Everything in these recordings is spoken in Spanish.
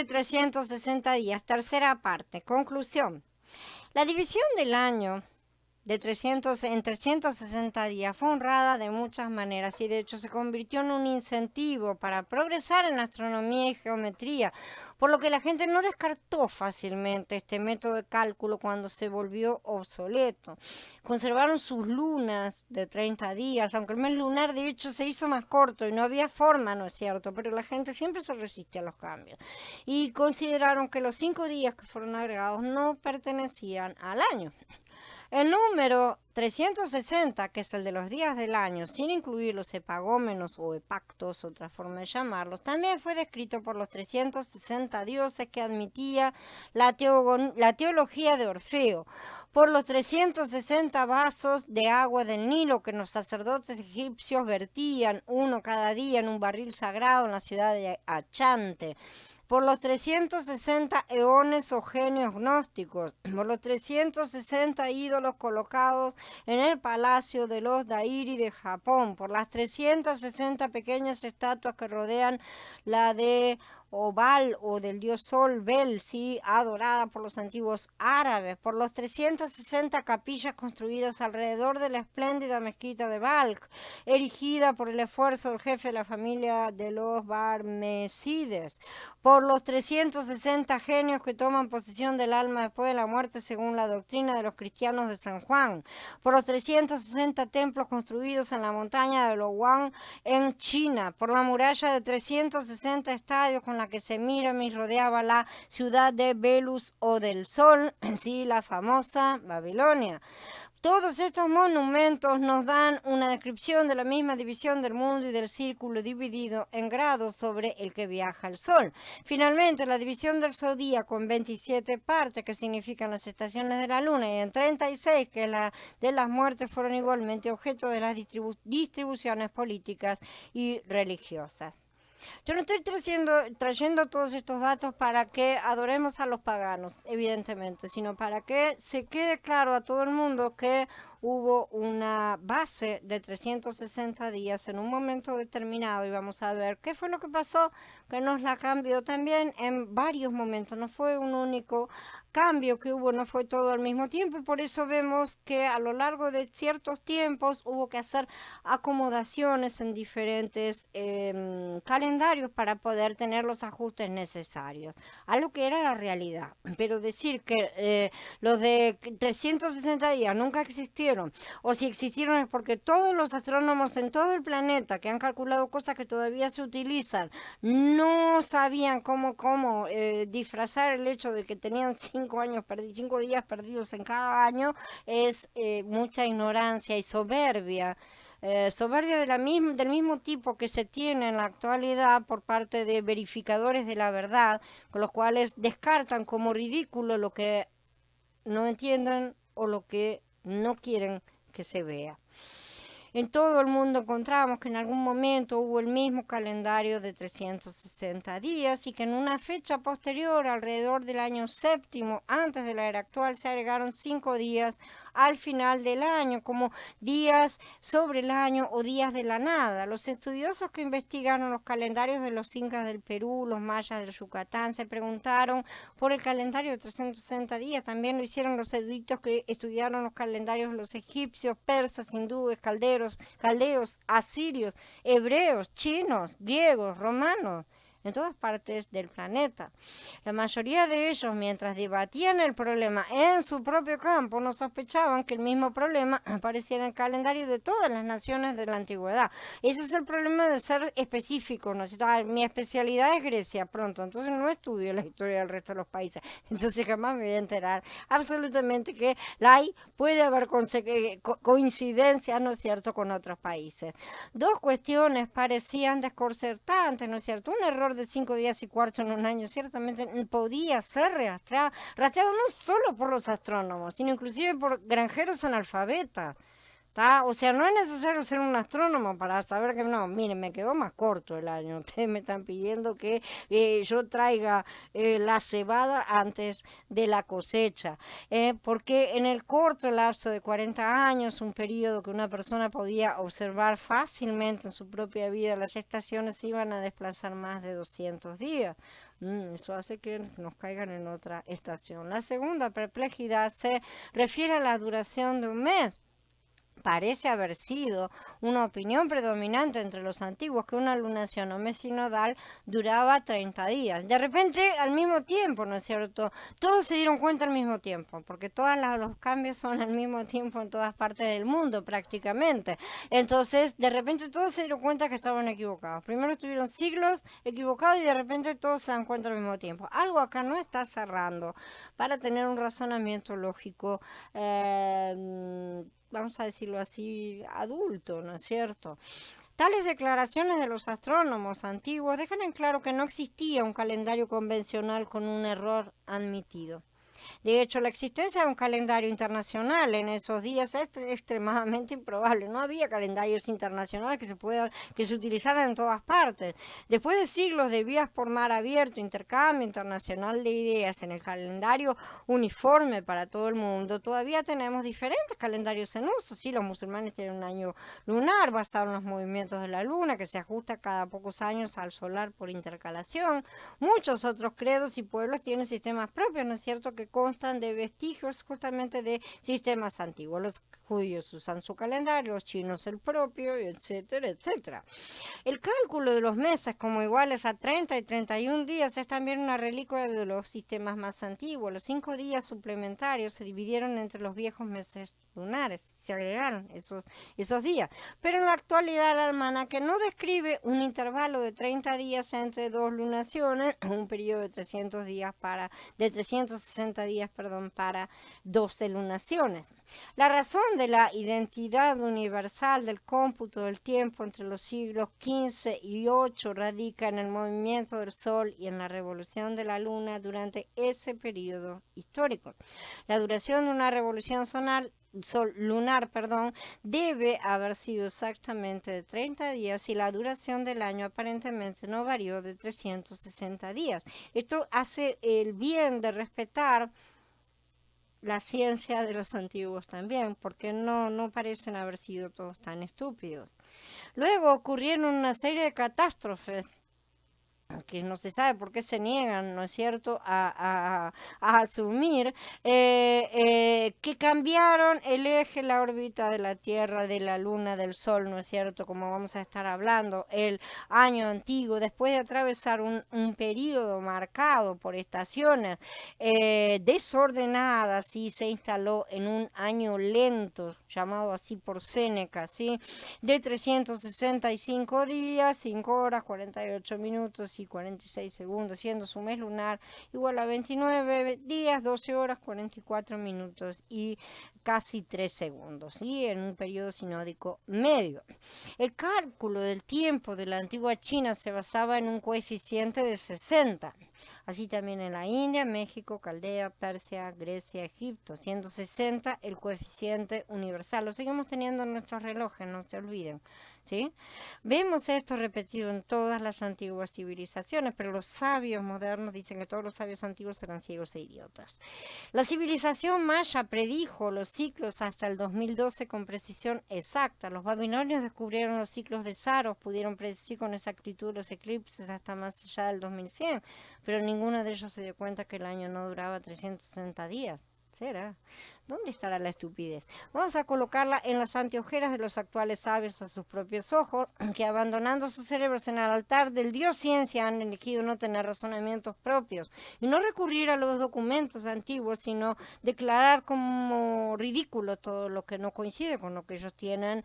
de 360 días, tercera parte, conclusión. La división del año en 360 días fue honrada de muchas maneras y de hecho se convirtió en un incentivo para progresar en astronomía y geometría, por lo que la gente no descartó fácilmente este método de cálculo cuando se volvió obsoleto. Conservaron sus lunas de 30 días, aunque el mes lunar de hecho se hizo más corto y no había forma, ¿no es cierto? Pero la gente siempre se resiste a los cambios y consideraron que los 5 días que fueron agregados no pertenecían al año. El número 360, que es el de los días del año, sin incluir los epagómenos o epactos, otra forma de llamarlos, también fue descrito por los 360 dioses que admitía la teología de Orfeo, por los 360 vasos de agua del Nilo que los sacerdotes egipcios vertían uno cada día en un barril sagrado en la ciudad de Achante, por los 360 eones o genios gnósticos, por los 360 ídolos colocados en el palacio de los Dairi de Japón, por las 360 pequeñas estatuas que rodean la de Obal o del dios Sol Bel, ¿sí? Adorada por los antiguos árabes, por los 360 capillas construidas alrededor de la espléndida mezquita de Balkh, erigida por el esfuerzo del jefe de la familia de los Barmecides, por los 360 genios que toman posesión del alma después de la muerte según la doctrina de los cristianos de San Juan, por los 360 templos construidos en la montaña de Luoyang en China, por la muralla de 360 estadios con la que Semíramis rodeaba la ciudad de Belus o del Sol, sí, la famosa Babilonia. Todos estos monumentos nos dan una descripción de la misma división del mundo y del círculo dividido en grados sobre el que viaja el Sol. Finalmente, la división del zodíaco en 27 partes, que significan las estaciones de la Luna, y en 36, que la de las muertes, fueron igualmente objeto de las distribuciones políticas y religiosas. Yo no estoy trayendo todos estos datos para que adoremos a los paganos, evidentemente, sino para que se quede claro a todo el mundo que hubo una base de 360 días en un momento determinado y vamos a ver qué fue lo que pasó, que nos la cambió también en varios momentos, no fue un único cambio que hubo, no fue todo al mismo tiempo y por eso vemos que a lo largo de ciertos tiempos hubo que hacer acomodaciones en diferentes calendarios para poder tener los ajustes necesarios a lo que era la realidad. Pero decir que los de 360 días nunca existieron, o si existieron es porque todos los astrónomos en todo el planeta que han calculado cosas que todavía se utilizan no sabían cómo disfrazar el hecho de que tenían 5 días perdidos en cada año, es mucha ignorancia y soberbia. Soberbia del mismo tipo que se tiene en la actualidad por parte de verificadores de la verdad, con los cuales descartan como ridículo lo que no entienden o lo que no quieren que se vea. En todo el mundo encontramos que en algún momento hubo el mismo calendario de 360 días y que en una fecha posterior, alrededor del año séptimo, antes de la era actual, se agregaron 5 días al final del año, como días sobre el año o días de la nada. Los estudiosos que investigaron los calendarios de los incas del Perú, los mayas del Yucatán, se preguntaron por el calendario de 360 días. También lo hicieron los eruditos que estudiaron los calendarios de los egipcios, persas, hindúes, caldeos, asirios, hebreos, chinos, griegos, romanos, en todas partes del planeta. La mayoría de ellos, mientras debatían el problema en su propio campo, no sospechaban que el mismo problema apareciera en el calendario de todas las naciones de la antigüedad. Ese es el problema de ser específico, ¿no? Mi especialidad es Grecia, pronto, entonces no estudio la historia del resto de los países, entonces jamás me voy a enterar absolutamente que puede haber coincidencias, ¿no es cierto?, con otros países. Dos cuestiones parecían desconcertantes, ¿no es cierto? Un error de 5 días y cuarto en un año ciertamente podía ser rastreado no solo por los astrónomos, sino inclusive por granjeros analfabetas. O sea, no es necesario ser un astrónomo para saber que no, miren, me quedó más corto el año. Ustedes me están pidiendo que yo traiga la cebada antes de la cosecha. Porque en el corto lapso de 40 años, un periodo que una persona podía observar fácilmente en su propia vida, las estaciones se iban a desplazar más de 200 días. Eso hace que nos caigan en otra estación. La segunda perplejidad se refiere a la duración de un mes. Parece haber sido una opinión predominante entre los antiguos que una lunación o mes sinodal duraba 30 días. De repente, al mismo tiempo, ¿no es cierto? Todos se dieron cuenta al mismo tiempo, porque todos los cambios son al mismo tiempo en todas partes del mundo prácticamente. Entonces, de repente todos se dieron cuenta que estaban equivocados. Primero estuvieron siglos equivocados y de repente todos se dan cuenta al mismo tiempo. Algo acá no está cerrando para tener un razonamiento lógico. Vamos a decirlo así, adulto, ¿no es cierto? Tales declaraciones de los astrónomos antiguos dejan en claro que no existía un calendario convencional con un error admitido. De hecho, la existencia de un calendario internacional en esos días es extremadamente improbable. No había calendarios internacionales que se utilizaran en todas partes. Después de siglos de vías por mar abierto, intercambio internacional de ideas en el calendario uniforme para todo el mundo, todavía tenemos diferentes calendarios en uso. Sí, los musulmanes tienen un año lunar basado en los movimientos de la luna, que se ajusta cada pocos años al solar por intercalación. Muchos otros credos y pueblos tienen sistemas propios, ¿no es cierto?, que constan de vestigios justamente de sistemas antiguos. Los judíos usan su calendario, los chinos el propio, etcétera, etcétera. El cálculo de los meses como iguales a 30 y 31 días es también una reliquia de los sistemas más antiguos. Los 5 días suplementarios se dividieron entre los viejos meses lunares, se agregaron esos días. Pero en la actualidad el almanaque no describe un intervalo de 30 días entre dos lunaciones, un periodo de 360 días para 12 lunaciones. La razón de la identidad universal del cómputo del tiempo entre los siglos XV y VIII radica en el movimiento del Sol y en la revolución de la Luna durante ese periodo histórico. La duración de una revolución lunar, debe haber sido exactamente de 30 días y la duración del año aparentemente no varió de 360 días. Esto hace el bien de respetar la ciencia de los antiguos también, porque no parecen haber sido todos tan estúpidos. Luego ocurrieron una serie de catástrofes que no se sabe por qué se niegan, ¿no es cierto?, a asumir, que cambiaron el eje, la órbita de la Tierra, de la Luna, del Sol, ¿no es cierto?, como vamos a estar hablando, el año antiguo, después de atravesar un periodo marcado por estaciones desordenadas, y se instaló en un año lento, llamado así por Séneca, ¿sí?, de 365 días, 5 horas, 48 minutos y 46 segundos, siendo su mes lunar igual a 29 días, 12 horas, 44 minutos y casi 3 segundos, ¿sí?, en un periodo sinódico medio. El cálculo del tiempo de la antigua China se basaba en un coeficiente de 60. Así también en la India, México, Caldea, Persia, Grecia, Egipto, siendo 60 el coeficiente universal. Lo seguimos teniendo en nuestros relojes, no se olviden, ¿sí? Vemos esto repetido en todas las antiguas civilizaciones, pero los sabios modernos dicen que todos los sabios antiguos eran ciegos e idiotas. La civilización maya predijo los ciclos hasta el 2012 con precisión exacta. Los babilonios descubrieron los ciclos de Saros, pudieron predecir con exactitud los eclipses hasta más allá del 2100, pero ninguno de ellos se dio cuenta que el año no duraba 360 días. ¿Será? ¿Dónde estará la estupidez? Vamos a colocarla en las anteojeras de los actuales sabios a sus propios ojos, que abandonando sus cerebros en el altar del Dios Ciencia han elegido no tener razonamientos propios y no recurrir a los documentos antiguos, sino declarar como ridículo todo lo que no coincide con lo que ellos tienen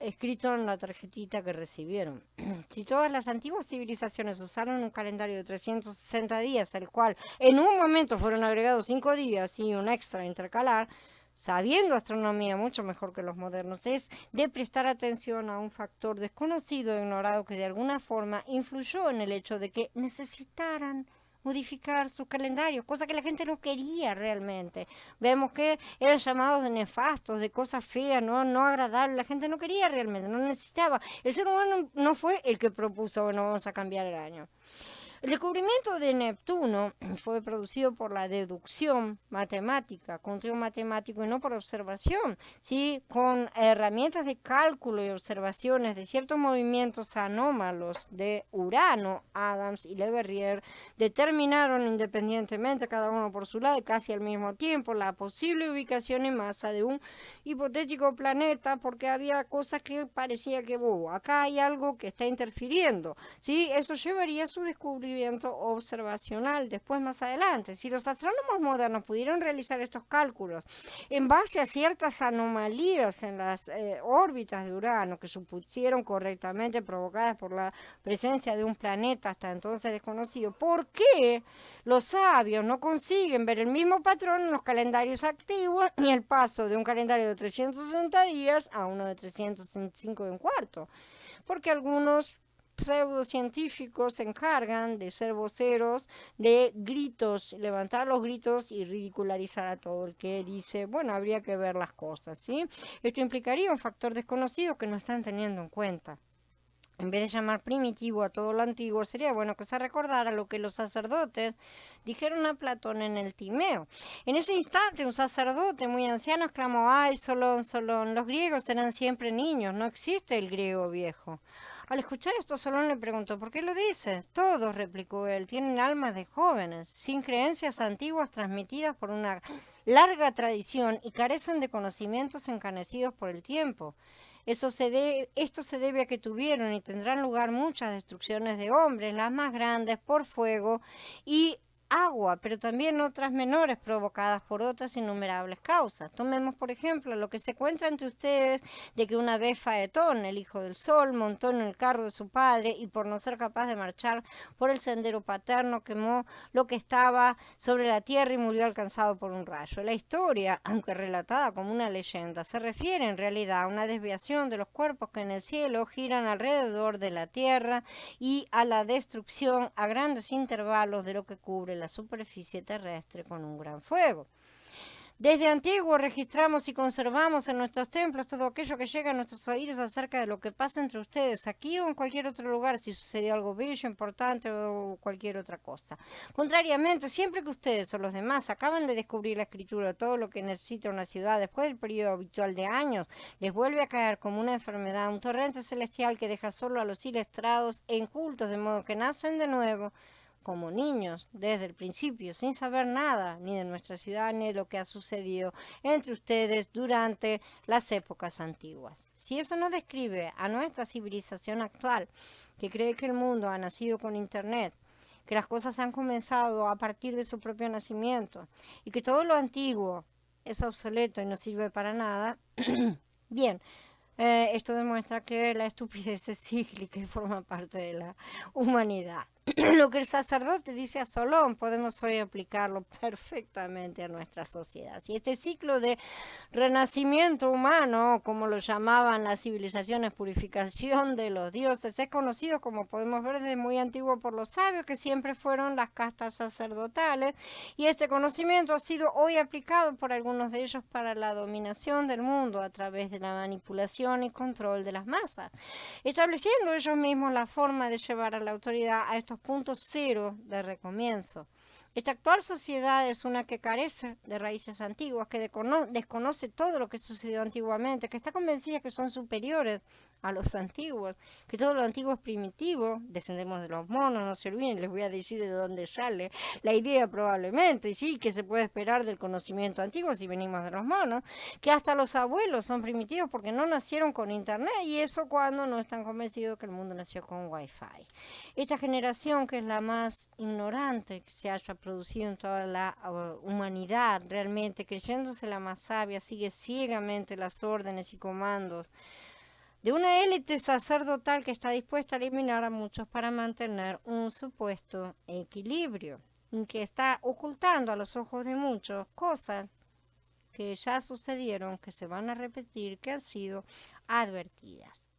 escrito en la tarjetita que recibieron. Si todas las antiguas civilizaciones usaron un calendario de 360 días, al cual en un momento fueron agregados 5 días y un extra intercalar, sabiendo astronomía mucho mejor que los modernos, es de prestar atención a un factor desconocido e ignorado que de alguna forma influyó en el hecho de que necesitaran modificar su calendario, cosa que la gente no quería realmente. Vemos que eran llamados de nefastos, de cosas feas, no agradables. La gente no quería realmente, no necesitaba. El ser humano no fue el que propuso, bueno, vamos a cambiar el año. El descubrimiento de Neptuno fue producido por la deducción matemática, con trío matemático y no por observación, ¿sí? Con herramientas de cálculo y observaciones de ciertos movimientos anómalos de Urano. Adams y Le Verrier determinaron independientemente, cada uno por su lado y casi al mismo tiempo, la posible ubicación y masa de un hipotético planeta, porque había cosas que parecía que acá hay algo que está interfiriendo, ¿sí? Eso llevaría a su descubrimiento observacional después, más adelante. Si los astrónomos modernos pudieron realizar estos cálculos en base a ciertas anomalías en las órbitas de Urano que supusieron correctamente provocadas por la presencia de un planeta hasta entonces desconocido, ¿por qué los sabios no consiguen ver el mismo patrón en los calendarios activos y el paso de un calendario de 360 días a uno de 365 y un cuarto? Porque algunos pseudocientíficos se encargan de ser voceros de gritos, levantar los gritos y ridicularizar a todo el que dice, bueno, habría que ver las cosas, ¿sí? Esto implicaría un factor desconocido que no están teniendo en cuenta. En vez de llamar primitivo a todo lo antiguo, sería bueno que se recordara lo que los sacerdotes dijeron a Platón en el Timeo. En ese instante, un sacerdote muy anciano exclamó, ¡ay, Solón, Solón! Los griegos eran siempre niños, no existe el griego viejo. Al escuchar esto, Solón le preguntó, ¿por qué lo dices? Todos, replicó él, tienen almas de jóvenes, sin creencias antiguas transmitidas por una larga tradición y carecen de conocimientos encanecidos por el tiempo. Esto se debe a que tuvieron y tendrán lugar muchas destrucciones de hombres, las más grandes por fuego y agua, pero también otras menores provocadas por otras innumerables causas. Tomemos, por ejemplo, lo que se cuenta entre ustedes de que una vez Faetón, el hijo del sol, montó en el carro de su padre y por no ser capaz de marchar por el sendero paterno quemó lo que estaba sobre la tierra y murió alcanzado por un rayo. La historia, aunque relatada como una leyenda, se refiere en realidad a una desviación de los cuerpos que en el cielo giran alrededor de la tierra y a la destrucción a grandes intervalos de lo que cubre la superficie terrestre con un gran fuego. Desde antiguo registramos y conservamos en nuestros templos todo aquello que llega a nuestros oídos acerca de lo que pasa entre ustedes, aquí o en cualquier otro lugar, si sucedió algo bello, importante o cualquier otra cosa. Contrariamente, siempre que ustedes o los demás acaban de descubrir la escritura, todo lo que necesita una ciudad después del periodo habitual de años, les vuelve a caer como una enfermedad, un torrente celestial que deja solo a los iletrados e incultos, de modo que nacen de nuevo como niños desde el principio, sin saber nada ni de nuestra ciudad ni de lo que ha sucedido entre ustedes durante las épocas antiguas. Si eso no describe a nuestra civilización actual, que cree que el mundo ha nacido con Internet, que las cosas han comenzado a partir de su propio nacimiento y que todo lo antiguo es obsoleto y no sirve para nada, bien, esto demuestra que la estupidez es cíclica y forma parte de la humanidad. Lo que el sacerdote dice a Solón podemos hoy aplicarlo perfectamente a nuestra sociedad. Si este ciclo de renacimiento humano, como lo llamaban las civilizaciones, purificación de los dioses, es conocido, como podemos ver, desde muy antiguo por los sabios, que siempre fueron las castas sacerdotales, y este conocimiento ha sido hoy aplicado por algunos de ellos para la dominación del mundo a través de la manipulación y control de las masas, estableciendo ellos mismos la forma de llevar a la autoridad a estos puntos cero de recomienzo. Esta actual sociedad es una que carece de raíces antiguas, que desconoce todo lo que sucedió antiguamente, que está convencida que son superiores a los antiguos, que todo lo antiguo es primitivo. Descendemos de los monos, no se olviden, les voy a decir de dónde sale la idea probablemente, y sí, que se puede esperar del conocimiento antiguo si venimos de los monos, que hasta los abuelos son primitivos porque no nacieron con internet, y eso cuando no están convencidos que el mundo nació con wifi. Esta generación, que es la más ignorante que se haya producido en toda la humanidad, realmente creyéndose la más sabia, sigue ciegamente las órdenes y comandos de una élite sacerdotal que está dispuesta a eliminar a muchos para mantener un supuesto equilibrio, y que está ocultando a los ojos de muchos cosas que ya sucedieron, que se van a repetir, que han sido advertidas.